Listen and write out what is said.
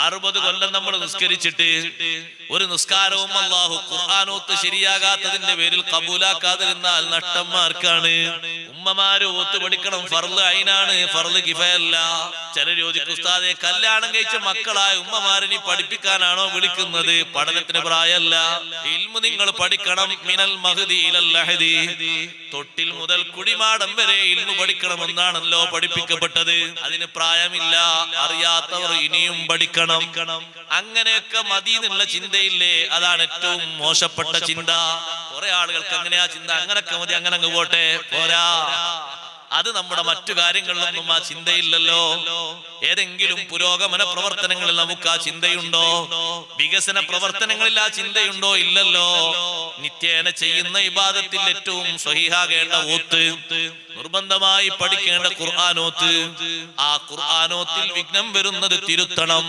60 കൊല്ലം നമ്മൾ നിസ്കരിച്ചിട്ട് ഒരു നിസ്കാരവും അല്ലാഹു ഖുർആനോത്ത് ശരിയാകാത്തതിന്റെ പേരിൽ കബൂലാക്കാതിരുന്നാൽ നഷ്ടന്മാർക്കാണ്. ഉമ്മമാര് ഓത്ത് പഠിക്കണം, ഫർള് ഐനാണ്, ഫർള് കിഫയല്ല. ചിലർ ചോദിക്കും, ഉസ്താദേ കല്യാണം കഴിച്ച മക്കളായ ഉമ്മമാരിനി പഠിപ്പിക്കാനാണോ വിളിക്കുന്നത്? പഠനത്തിന് പ്രായമല്ല. ഇൽമു നിങ്ങൾ പഠിക്കണം. മിനൽ മഹ്ദി ഇലൽ ലഹദി, തൊട്ടിൽ മുതൽ കുടിമാടം വരെ ഇൽമു പഠിക്കണമെന്നാണല്ലോ പഠിപ്പിക്കപ്പെട്ടത്. അതിന് പ്രായമില്ല. അറിയാത്തവർ ഇനിയും പഠിക്കണം. അങ്ങനെയൊക്കെ മദീനുള്ള ചിന്തയില്ലേ, അതാണ് ഏറ്റവും മോശപ്പെട്ട ചിന്ത. കുറെ ആളുകൾക്ക് അങ്ങനെയാ ചിന്ത, അങ്ങനൊക്കെ മതി, അങ്ങനെ അങ്ങ് പോട്ടെ, പോരാ. അത് നമ്മുടെ മറ്റു കാര്യങ്ങളിലൊന്നും ആ ചിന്തയില്ലല്ലോ. ഏതെങ്കിലും പുരോഗമന പ്രവർത്തനങ്ങളിൽ നമുക്ക് ആ ചിന്തയുണ്ടോ? വികസന പ്രവർത്തനങ്ങളിൽ ആ ചിന്തയുണ്ടോ? ഇല്ലല്ലോ. നിത്യേന ചെയ്യുന്ന ഇബാദത്തിൽ ഏറ്റവും സ്വഹീഹാകേണ്ട ഓത്ത്, നിർബന്ധമായി പഠിക്കേണ്ട ഖുർആനോത്ത്, ആ ഖുർആനോത്തിൽ വിഘ്നം വരുന്നത് തിരുത്തണം.